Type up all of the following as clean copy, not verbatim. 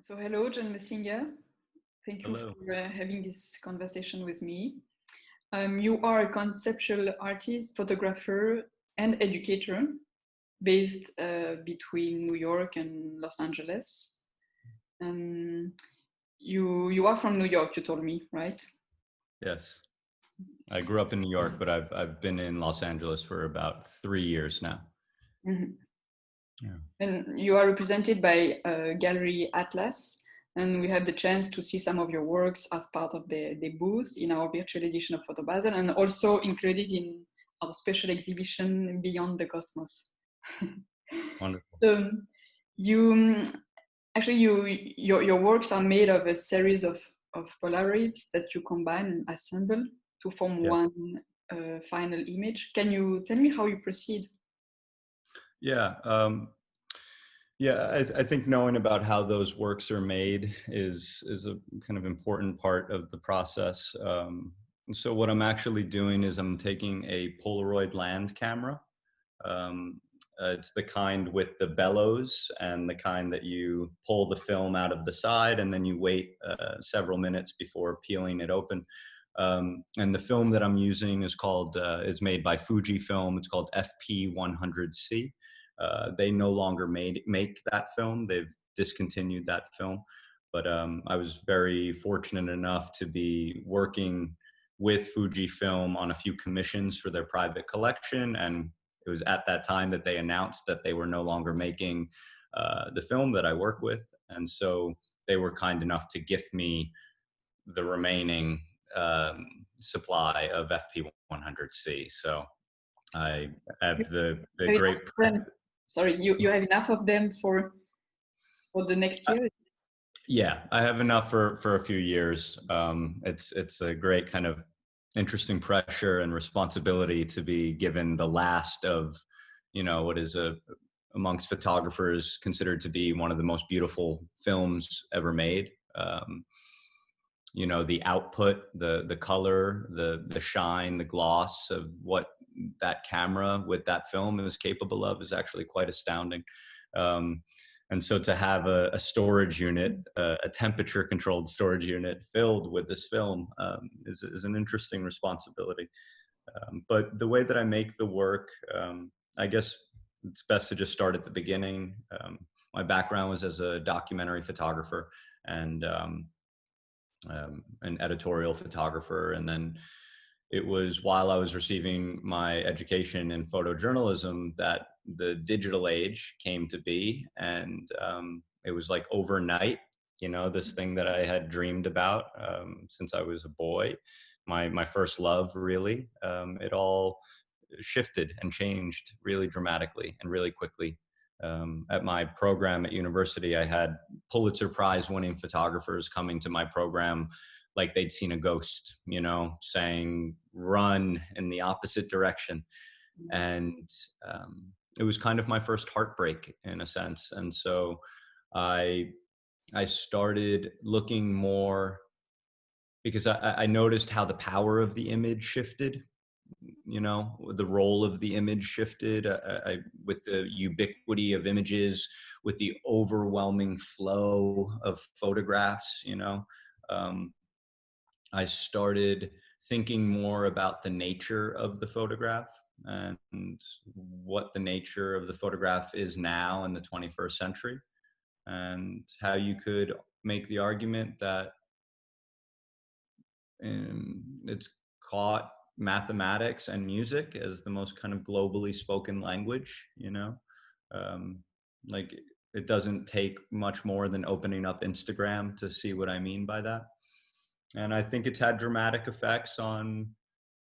So hello, John Messinger. Thank you Hello. for having this conversation with me. You are a conceptual artist, photographer, and educator based between New York and Los Angeles. And you are from New York, you told me, right? Yes, I grew up in New York, but I've been in Los Angeles for about 3 years now. Mm-hmm. Yeah. And you are represented by Gallery Atlas, and we have the chance to see some of your works as part of the booth in our virtual edition of Photo Basel, and also included in our special exhibition Beyond the Cosmos. Wonderful. So you actually your works are made of a series of Polaroids that you combine and assemble to form Yes. one final image. Can you tell me how you proceed? Yeah. I think knowing about how those works are made is a kind of important part of the process. So what I'm actually doing is I'm taking a Polaroid land camera. Um, it's the kind with the bellows and the kind that you pull the film out of the side and then you wait several minutes before peeling it open. And the film that I'm using is made by Fujifilm. It's called FP100C. They no longer make that film. They've discontinued that film. But I was very fortunate enough to be working with Fujifilm on a few commissions for their private collection, and it was at that time that they announced that they were no longer making the film that I work with, and so they were kind enough to gift me the remaining supply of FP100C. So I have the Have enough great. of them. Sorry, you have enough of them for the next year? Yeah, I have enough for a few years. It's a great kind of interesting pressure and responsibility to be given the last of, what is amongst photographers considered to be one of the most beautiful films ever made. The output, the color, the shine, the gloss of what that camera with that film is capable of is actually quite astounding. Um, and so to have a storage unit, a temperature controlled storage unit filled with this film is an interesting responsibility. But the way that I make the work, I guess it's best to just start at the beginning. My background was as a documentary photographer and an editorial photographer. And then it was while I was receiving my education in photojournalism that the digital age came to be. And it was like overnight, this thing that I had dreamed about since I was a boy, my first love, really. It all shifted and changed really dramatically and really quickly. At my program at university, I had Pulitzer Prize winning photographers coming to my program like they'd seen a ghost, saying, run in the opposite direction. And it was kind of my first heartbreak in a sense. And so I started looking more because I noticed how the power of the image shifted, the role of the image shifted with the ubiquity of images, with the overwhelming flow of photographs. um, I started thinking more about the nature of the photograph and what the nature of the photograph is now in the 21st century, and how you could make the argument that it's caught mathematics and music as the most kind of globally spoken language, um, like it doesn't take much more than opening up Instagram to see what I mean by that. And I think it's had dramatic effects on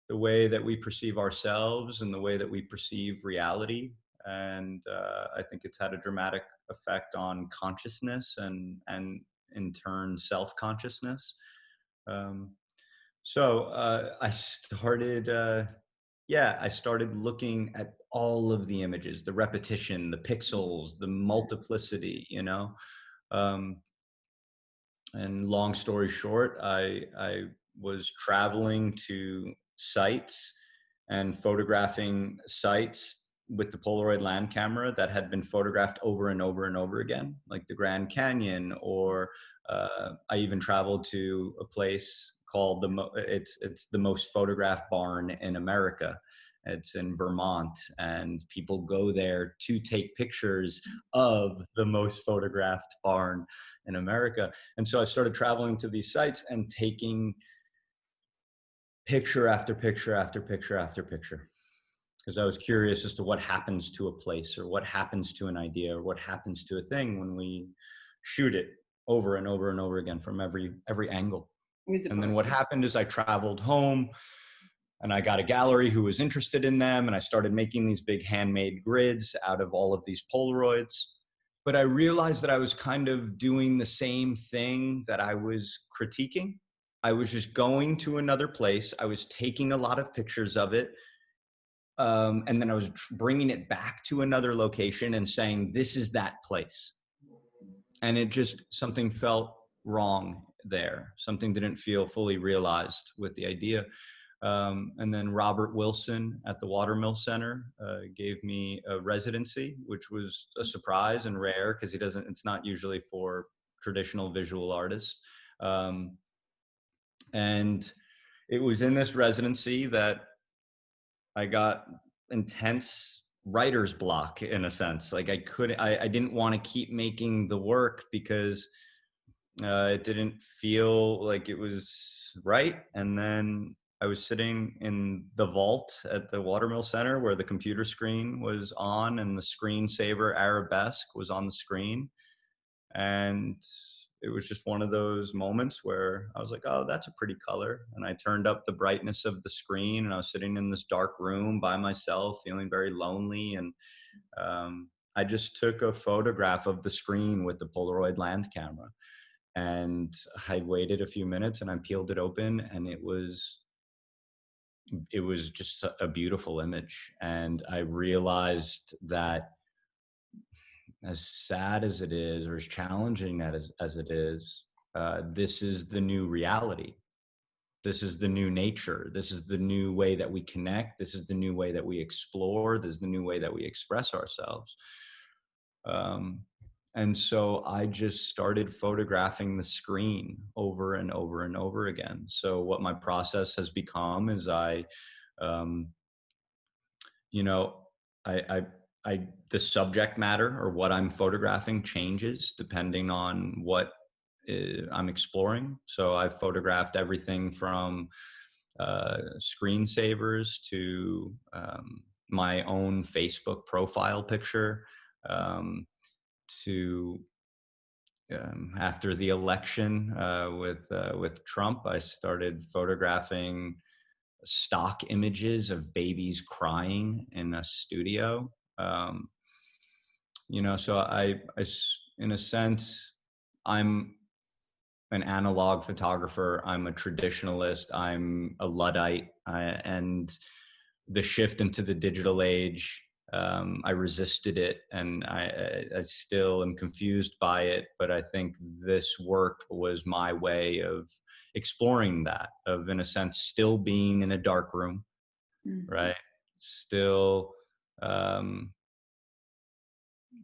the way that we perceive ourselves and the way that we perceive reality. And I think it's had a dramatic effect on consciousness and in turn self-consciousness. Um, I started looking at all of the images, the repetition, the pixels, the multiplicity, Um, and long story short, I was traveling to sites and photographing sites with the Polaroid land camera that had been photographed over and over and over again, like the Grand Canyon, or I even traveled to a place called it's the most photographed barn in America. It's in Vermont, and people go there to take pictures of the most photographed barn in America. And so I started traveling to these sites and taking picture after picture after picture after picture, because I was curious as to what happens to a place, or what happens to an idea, or what happens to a thing when we shoot it over and over and over again from every angle. And then what happened is I traveled home and I got a gallery who was interested in them, and I started making these big handmade grids out of all of these Polaroids. But I realized that I was kind of doing the same thing that I was critiquing. I was just going to another place. I was taking a lot of pictures of it. And then I was bringing it back to another location and saying, this is that place. And it just, something felt wrong there. Something didn't feel fully realized with the idea. And then Robert Wilson at the Watermill Center gave me a residency, which was a surprise and rare, because it's not usually for traditional visual artists. And it was in this residency that I got intense writer's block, in a sense. Like I didn't want to keep making the work because it didn't feel like it was right. And then I was sitting in the vault at the Watermill Center where the computer screen was on and the screensaver arabesque was on the screen. And it was just one of those moments where I was like, oh, that's a pretty color. And I turned up the brightness of the screen, and I was sitting in this dark room by myself, feeling very lonely. And I just took a photograph of the screen with the Polaroid land camera. And I waited a few minutes and I peeled it open, and it was just a beautiful image. And I realized that, as sad as it is, or as challenging as it is, this is the new reality. This is the new nature. This is the new way that we connect. This is the new way that we explore. This is the new way that we express ourselves. And so I just started photographing the screen over and over and over again. So what my process has become is the subject matter, or what I'm photographing, changes depending on what I'm exploring. So I've photographed everything from screensavers to my own Facebook profile picture, to after the election with Trump, I started photographing stock images of babies crying in a studio. So I, in a sense, I'm an analog photographer. I'm a traditionalist. I'm a Luddite. And the shift into the digital age, I resisted it, and I still am confused by it. But I think this work was my way of exploring that, of, in a sense, still being in a dark room, mm-hmm. right? Still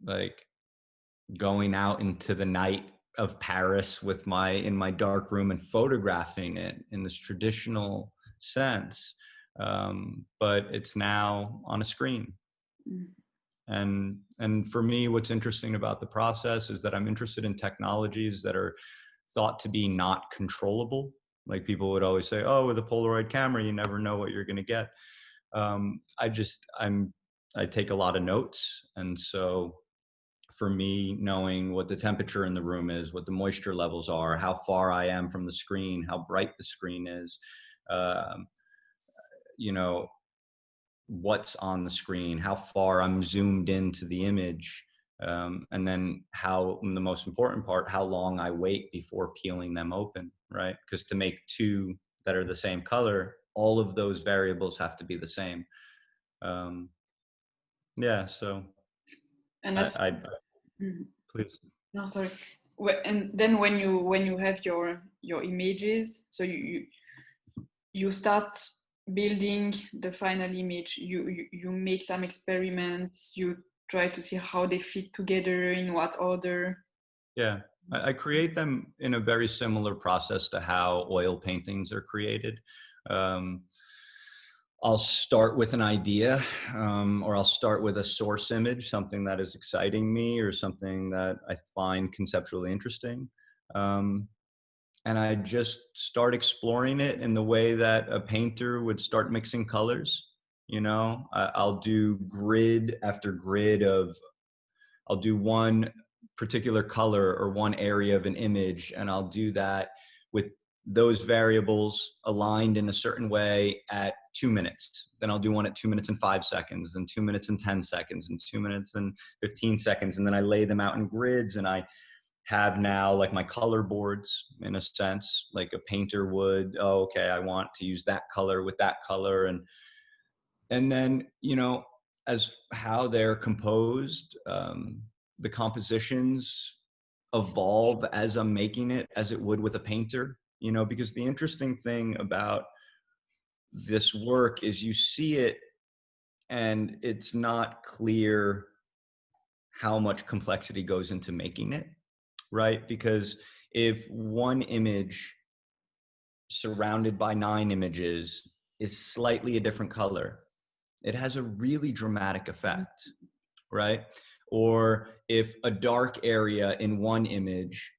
like going out into the night of Paris in my dark room and photographing it in this traditional sense. But it's now on a screen. Mm. And for me, what's interesting about the process is that I'm interested in technologies that are thought to be not controllable. Like people would always say, oh, with a Polaroid camera, you never know what you're going to get. I take a lot of notes. And so for me, knowing what the temperature in the room is, what the moisture levels are, how far I am from the screen, how bright the screen is, what's on the screen, how far I'm zoomed into the image, and then the most important part, how long I wait before peeling them open, right? Because to make two that are the same color, all of those variables have to be the same. So. And that's, please. No, sorry. And then when you have your images, so you start building the final image, you make some experiments, you try to see how they fit together, in what order. Yeah, I create them in a very similar process to how oil paintings are created. Um, I'll start with an idea, or I'll start with a source image, something that is exciting me or something that I find conceptually interesting. Um, and I just start exploring it in the way that a painter would start mixing colors. You know, I'll do grid after grid of, I'll do one particular color or one area of an image, and I'll do that with those variables aligned in a certain way at 2 minutes. Then I'll do one at 2 minutes and 5 seconds, and 2 minutes and 10 seconds, and 2 minutes and 15 seconds. And then I lay them out in grids, and I have now like my color boards in a sense, like a painter would. Oh, okay, I want to use that color with that color. And then, you know, as how they're composed, the compositions evolve as I'm making it, as it would with a painter, you know, because the interesting thing about this work is you see it and it's not clear how much complexity goes into making it, right? Because if one image surrounded by 9 images is slightly a different color, it has a really dramatic effect, right? Or if a dark area in one image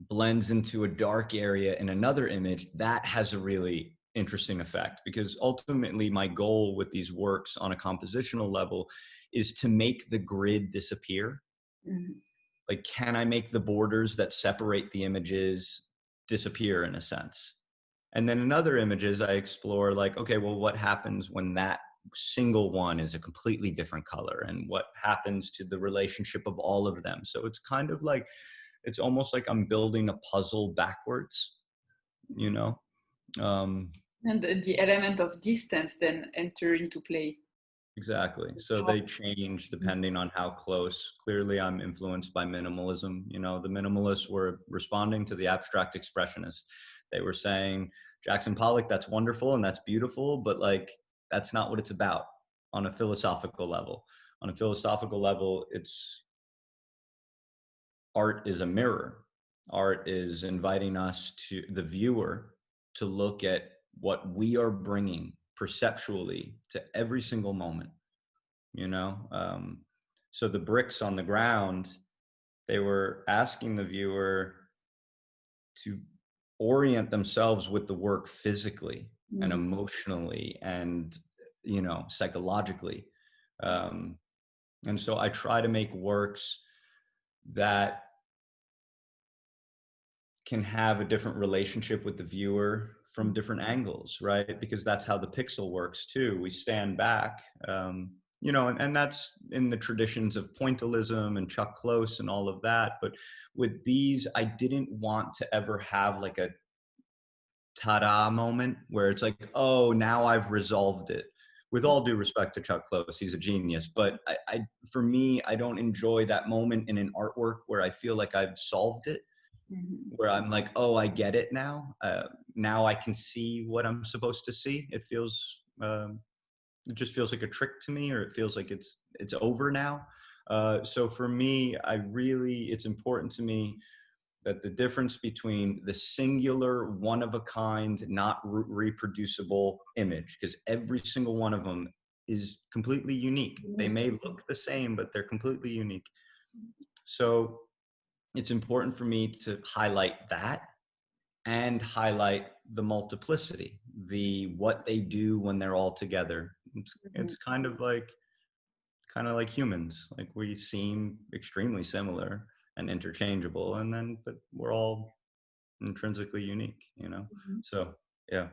blends into a dark area in another image, that has a really interesting effect, because ultimately my goal with these works on a compositional level is to make the grid disappear. Mm-hmm. Like, can I make the borders that separate the images disappear in a sense? And then in other images, I explore like, okay, well, what happens when that single one is a completely different color, and what happens to the relationship of all of them? So it's kind of like, it's almost like I'm building a puzzle backwards, you know? Um, And the element of distance then enter into play. exactly. So they change depending on how close. Clearly, I'm influenced by minimalism. You know, the minimalists were responding to the abstract expressionists. They were saying, Jackson Pollock, that's wonderful and that's beautiful, but like, that's not what it's about on a philosophical level. On a philosophical level, it's art is a mirror. Art is inviting us, to the viewer, to look at what we are bringing perceptually to every single moment, you know? So the bricks on the ground, they were asking the viewer to orient themselves with the work physically and emotionally and, you know, psychologically. And so I try to make works that can have a different relationship with the viewer from different angles, right? Because that's how the pixel works too. We stand back, you know, and that's in the traditions of pointillism and Chuck Close and all of that. But with these, I didn't want to ever have like a ta-da moment where it's like, oh, now I've resolved it. With all due respect to Chuck Close, he's a genius. But for me, I don't enjoy that moment in an artwork where I feel like I've solved it, where I'm like, oh, I get it now. Now I can see what I'm supposed to see. It feels, it just feels like a trick to me, or it feels like it's over now. So for me, it's important to me that the difference between the singular, one of a kind, not reproducible image, because every single one of them is completely unique. They may look the same, but they're completely unique. So it's important for me to highlight that and highlight the multiplicity, what they do when they're all together. It's kind of like humans. Like, we seem extremely similar and interchangeable, but we're all intrinsically unique, you know? So, yeah.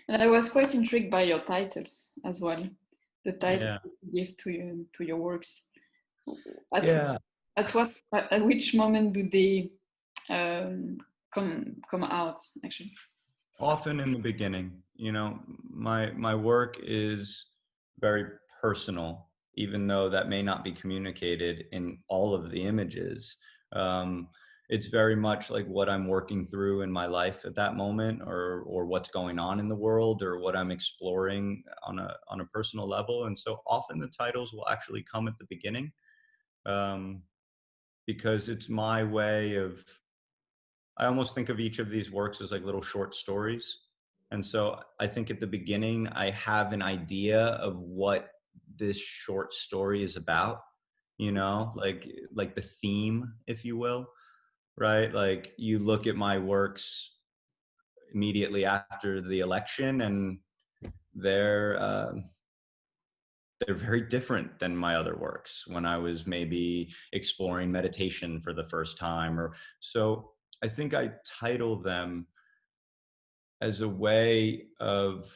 And I was quite intrigued by your titles as well. The titles Yeah. you give to your works. Yeah. At which moment do they come out actually? Often in the beginning, you know, my work is very personal, even though that may not be communicated in all of the images. it's very much like what I'm working through in my life at that moment, or what's going on in the world, or what I'm exploring on a personal level. And so often the titles will actually come at the beginning, um, because it's my way of, I almost think of each of these works as like little short stories. And so I think at the beginning, I have an idea of what this short story is about, like the theme, if you will, right? Like you look at my works immediately after the election, and they're uh, they're very different than my other works when I was maybe exploring meditation for the first time, or so. I think I title them as a way of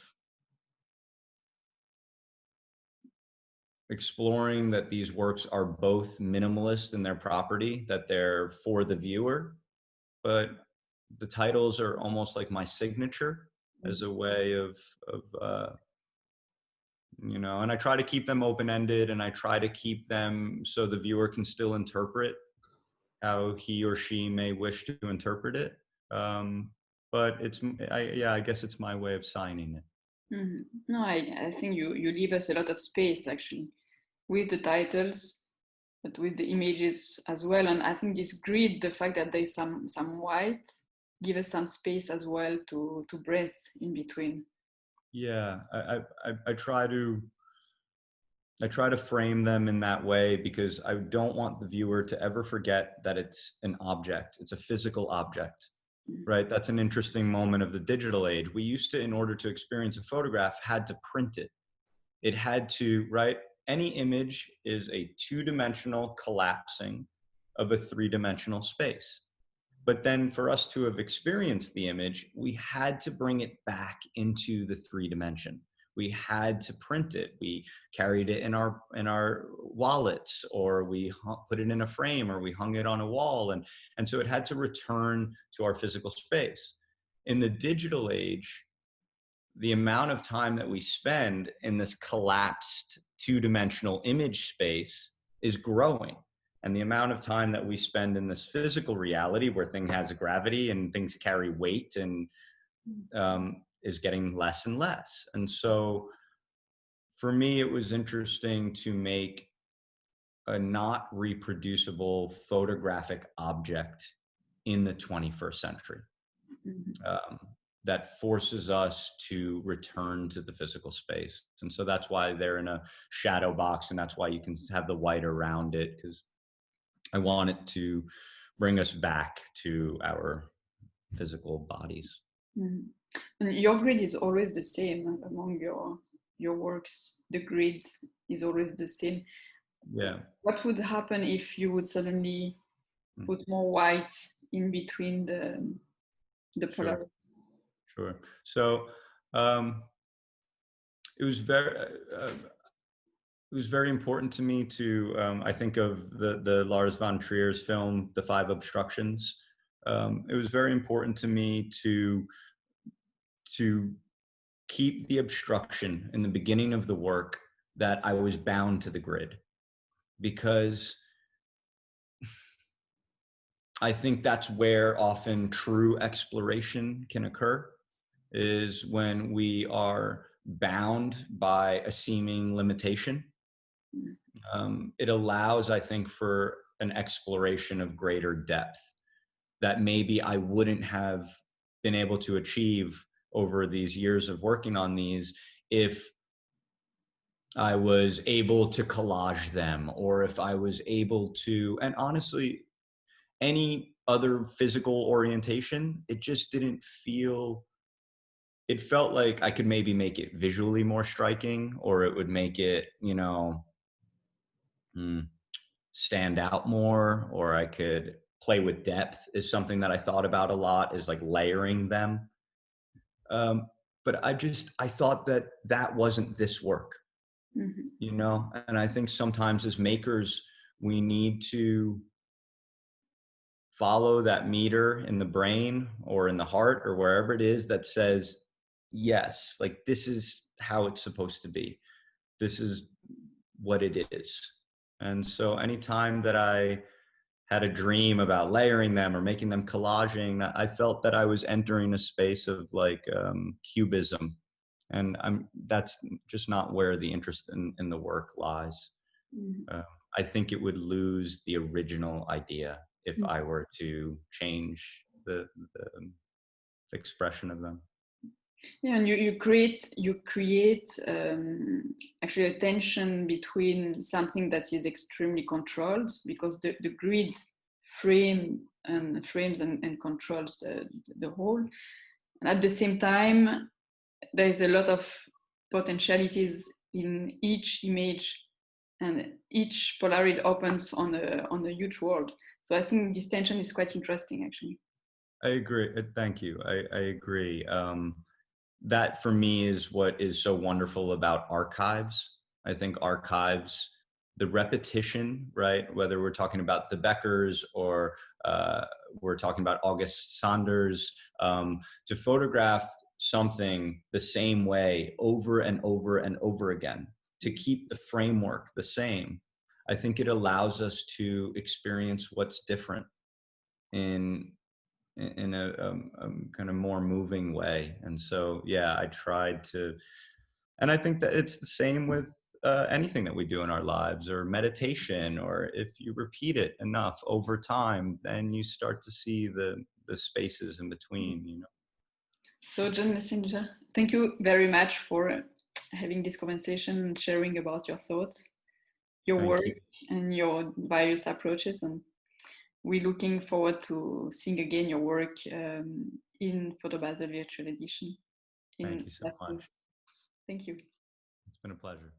exploring that these works are both minimalist in their property, that they're for the viewer, but the titles are almost like my signature as a way of and I try to keep them open-ended, and I try to keep them so the viewer can still interpret how he or she may wish to interpret it. Um, but I guess it's my way of signing it. No, I think you leave us a lot of space actually with the titles, but with the images as well. And I think this grid, the fact that there's some white, give us some space as well to breathe in between. Yeah, I try to frame them in that way because I don't want the viewer to ever forget that it's an object. It's a physical object, right? That's an interesting moment of the digital age. We used to, in order to experience a photograph, had to print it. It had to, right? Any image is a two-dimensional collapsing of a three-dimensional space. But then for us to have experienced the image, we had to bring it back into the three dimension. We had to print it. We carried it in our wallets, or we put it in a frame, or we hung it on a wall. And so it had to return to our physical space. In the digital age, the amount of time that we spend in this collapsed two-dimensional image space is growing. And the amount of time that we spend in this physical reality where thing has gravity and things carry weight and is getting less and less. And so for me, it was interesting to make a not reproducible photographic object in the 21st century. Um, that forces us to return to the physical space. And so that's why they're in a shadow box, and that's why you can have the white around it, because I want it to bring us back to our physical bodies. Mm. And your grid is always the same among your works. The grid is always the same. Yeah. What would happen if you would suddenly put more white in between the Sure. polarities? Sure. So it was very it was very important to me to I think of the Lars von Trier's film The Five Obstructions. It was very important to me to keep the obstruction in the beginning of the work, that I was bound to the grid, because I think that's where often true exploration can occur, is when we are bound by a seeming limitation. It allows, I think, for an exploration of greater depth that maybe I wouldn't have been able to achieve over these years of working on these if I was able to collage them, or if I was able to, and honestly, any other physical orientation, it just didn't feel, it felt like I could maybe make it visually more striking, or it would make it, stand out more, or I could play with depth, is something that I thought about a lot, is like layering them. Um, but I thought that that wasn't this work. And I think sometimes as makers, we need to follow that meter in the brain or in the heart or wherever it is that says, yes, like this is how it's supposed to be. This is what it is. And so anytime that I had a dream about layering them or making them collaging, I felt that I was entering a space of like cubism, and that's just not where the interest in the work lies. Mhm. Uh, I think it would lose the original idea if I were to change the expression of them. Yeah, and you create actually a tension between something that is extremely controlled, because the grid frames and controls the whole, and at the same time there is a lot of potentialities in each image, and each Polaroid opens on a huge world. So I think this tension is quite interesting, actually. I agree. Thank you. I agree. That for me is what is so wonderful about archives. I think archives, the repetition, right? Whether we're talking about the Beckers or we're talking about August Sanders, to photograph something the same way over and over and over again, to keep the framework the same, I think it allows us to experience what's different in a kind of more moving way. And so, yeah, I tried to, and I think that it's the same with anything that we do in our lives, or meditation, or if you repeat it enough over time, then you start to see the spaces in between, you know. So, John Messenger, thank you very much for having this conversation and sharing about your thoughts, your work, Thank you. and your various approaches. And we're looking forward to seeing again your work in Photo Basel Virtual Edition Thank in you so Basel. much. Thank you. It's been a pleasure.